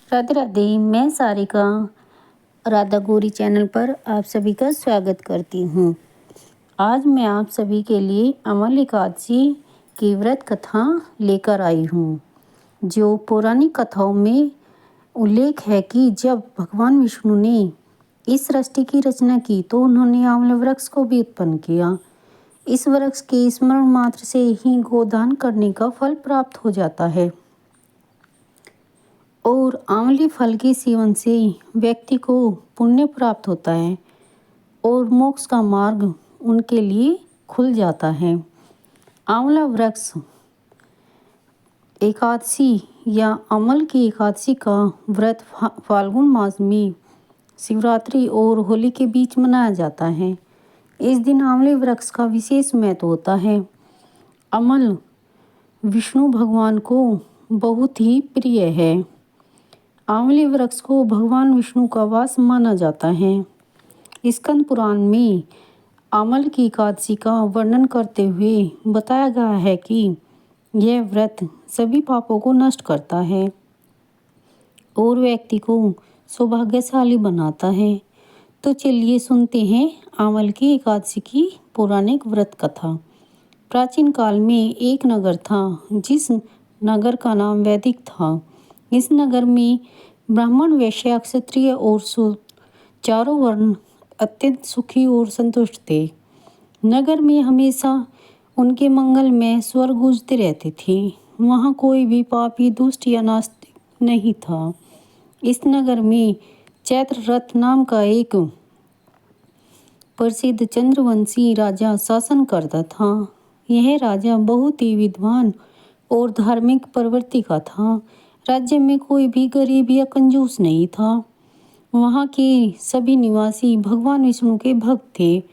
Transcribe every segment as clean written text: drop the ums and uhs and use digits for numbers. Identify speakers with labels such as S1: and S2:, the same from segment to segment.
S1: राधे राधे। मैं सारिका राधा गौरी चैनल पर आप सभी का स्वागत करती हूँ। आज मैं आप सभी के लिए अमल एकादशी की व्रत कथा लेकर आई हूँ। जो पौराणिक कथाओं में उल्लेख है कि जब भगवान विष्णु ने इस सृष्टि की रचना की तो उन्होंने आंवला वृक्ष को भी उत्पन्न किया। इस वृक्ष के स्मरण मात्र से ही गोदान करने का फल प्राप्त हो जाता है और आंवले फल के सेवन से व्यक्ति को पुण्य प्राप्त होता है और मोक्ष का मार्ग उनके लिए खुल जाता है। आंवला वृक्ष एकादशी या अमल की एकादशी का व्रत फाल्गुन मास में शिवरात्रि और होली के बीच मनाया जाता है। इस दिन आंवले वृक्ष का विशेष महत्व होता है। अमल विष्णु भगवान को बहुत ही प्रिय है। आंवले वृक्ष को भगवान विष्णु का वास माना जाता है। स्कंद पुराण में अमल की एकादशी का वर्णन करते हुए बताया गया है कि यह व्रत सभी पापों को नष्ट करता है और व्यक्ति को सौभाग्यशाली बनाता है। तो चलिए सुनते हैं अमल की एकादशी की पौराणिक व्रत कथा। प्राचीन काल में एक नगर था जिस नगर का नाम वैदिक था। इस नगर में ब्राह्मण, वैश्य, क्षत्रिय और शूद्र चारों वर्ण अत्यंत सुखी और संतुष्ट थे। नगर में हमेशा उनके मंगल में स्वर गूंजते रहते थे। वहाँ कोई भी पापी, दुष्ट या नास्तिक नहीं था। इस नगर में चैत्ररथ नाम का एक प्रसिद्ध चंद्रवंशी राजा शासन करता था। यह राजा बहुत ही विद्वान और धार्मिक प्रवृत्ति का था। राज्य में कोई भी गरीब या कंजूस नहीं था। वहाँ के सभी निवासी भगवान विष्णु के भक्त थे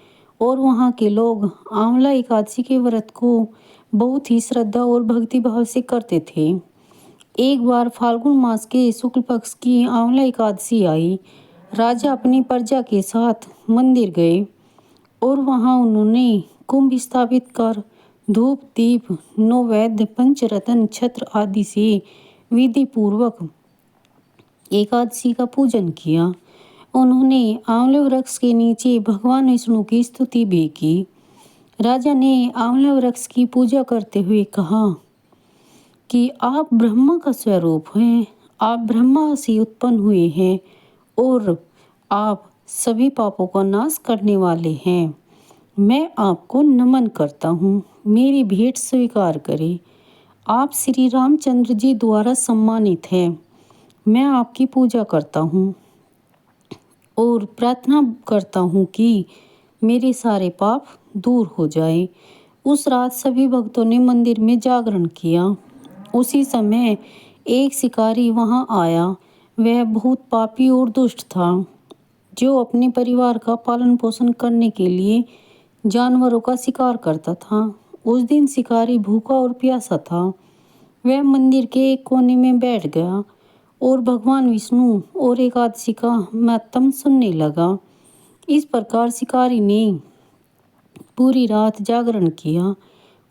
S1: और वहाँ के लोग आंवला एकादशी के व्रत को बहुत ही श्रद्धा और भक्ति भाव से करते थे। एक बार फाल्गुन मास के शुक्ल पक्ष की आंवला एकादशी आई। राजा अपनी प्रजा के साथ मंदिर गए और वहाँ उन्होंने कुंभ स्थापित कर धूप, दीप, नौवेद्य, पंचरत्न, छत्र आदि से विधि पूर्वक एकादशी का पूजन किया। उन्होंने आंवले वृक्ष के नीचे भगवान विष्णु की स्तुति भी की। राजा ने आंवले वृक्ष की पूजा करते हुए कहा कि आप ब्रह्मा का स्वरूप हैं, आप ब्रह्मा से उत्पन्न हुए हैं और आप सभी पापों का नाश करने वाले हैं। मैं आपको नमन करता हूँ, मेरी भेंट स्वीकार करें। आप श्री रामचंद्र जी द्वारा सम्मानित हैं। मैं आपकी पूजा करता हूँ और प्रार्थना करता हूँ कि मेरे सारे पाप दूर हो जाए। उस रात सभी भक्तों ने मंदिर में जागरण किया। उसी समय एक शिकारी वहाँ आया। वह बहुत पापी और दुष्ट था, जो अपने परिवार का पालन पोषण करने के लिए जानवरों का शिकार करता था। उस दिन शिकारी भूखा और प्यासा था। वह मंदिर के एक कोने में बैठ गया और भगवान विष्णु और एकादशी का महत्म सुनने लगा। इस प्रकार शिकारी ने पूरी रात जागरण किया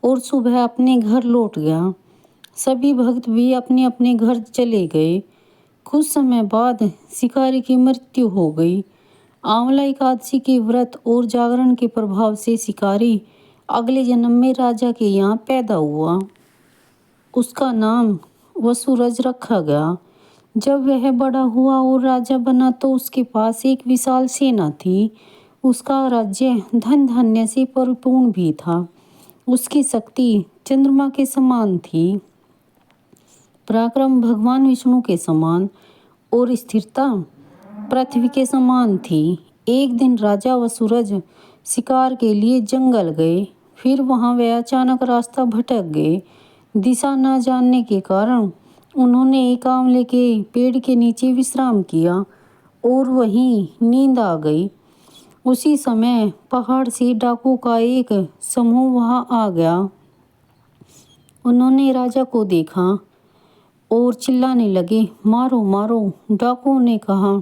S1: और सुबह अपने घर लौट गया। सभी भक्त भी अपने अपने घर चले गए। कुछ समय बाद शिकारी की मृत्यु हो गई। आंवला एकादशी के व्रत और जागरण के प्रभाव से शिकारी अगले जन्म में राजा के यहाँ पैदा हुआ। उसका नाम वसुरज रखा गया। जब वह बड़ा हुआ और राजा बना तो उसके पास एक विशाल सेना थी। उसका राज्य धन धान्य से परिपूर्ण भी था। उसकी शक्ति चंद्रमा के समान थी, पराक्रम भगवान विष्णु के समान और स्थिरता पृथ्वी के समान थी। एक दिन राजा व सूरज शिकार के लिए जंगल गए। फिर वहां वे अचानक रास्ता भटक गए। दिशा न जानने के कारण उन्होंने एक आंवले के पेड़ के नीचे विश्राम किया और वहीं नींद आ गई। उसी समय पहाड़ से डाकू का एक समूह वहां आ गया। उन्होंने राजा को देखा और चिल्लाने लगे, मारो मारो। डाकुओं ने कहा,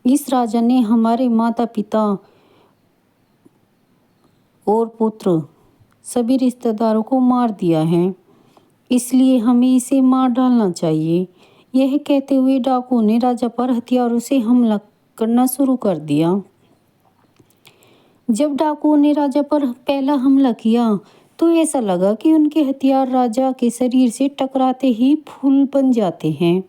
S1: इस राजा ने हमारे माता पिता और पुत्र सभी रिश्तेदारों को मार दिया है, इसलिए हमें इसे मार डालना चाहिए। यह कहते हुए डाकुओं ने राजा पर हथियारों से हमला करना शुरू कर दिया। जब डाकुओं ने राजा पर पहला हमला किया तो ऐसा लगा कि उनके हथियार राजा के शरीर से टकराते ही फूल बन जाते हैं।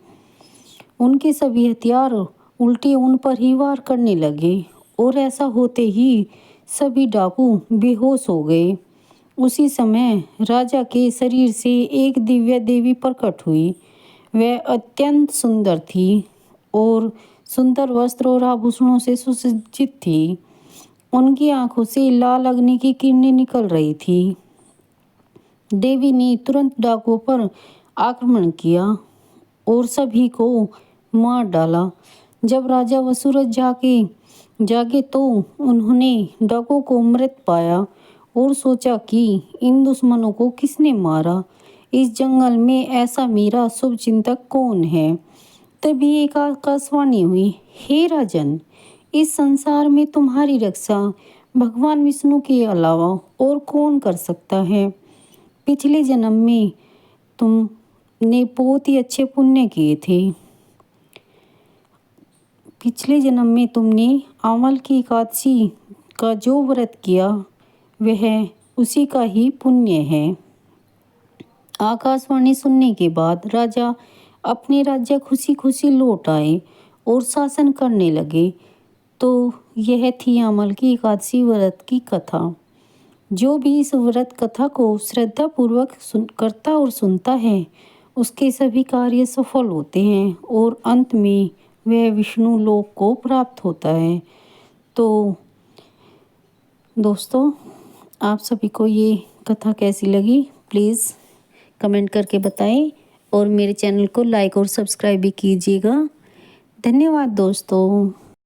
S1: उनके सभी हथियार उल्टे उन पर ही वार करने लगे और ऐसा होते ही सभी डाकू बेहोश हो गए। उसी समय राजा के शरीर से एक दिव्या देवी प्रकट हुई। वह अत्यंत सुंदर थी और सुंदर वस्त्र और आभूषणों से सुसज्जित थी। उनकी आंखों से लाल अग्नि की किरणें निकल रही थी। देवी ने तुरंत डाकुओं पर आक्रमण किया और सभी को मार डाला। जब राजा व सूरज जागे तो उन्होंने डाकुओं को मृत पाया और सोचा कि इन दुश्मनों को किसने मारा। इस जंगल में ऐसा मेरा शुभ चिंतक कौन है। तभी एक आकाशवाणी हुई, हे राजन, इस संसार में तुम्हारी रक्षा भगवान विष्णु के अलावा और कौन कर सकता है। पिछले जन्म में तुमने बहुत ही अच्छे पुण्य किए थे। पिछले जन्म में तुमने आंवल की एकादशी का जो व्रत किया वह उसी का ही पुण्य है। आकाशवाणी सुनने के बाद राजा अपने राज्य खुशी खुशी लौट आए और शासन करने लगे। तो यह थी आंवल की एकादशी व्रत की कथा। जो भी इस व्रत कथा को श्रद्धा पूर्वक करता और सुनता है उसके सभी कार्य सफल होते हैं और अंत में वह विष्णु लोक को प्राप्त होता है। तो दोस्तों, आप सभी को ये कथा कैसी लगी प्लीज़ कमेंट करके बताएं और मेरे चैनल को लाइक और सब्सक्राइब भी कीजिएगा। धन्यवाद दोस्तों।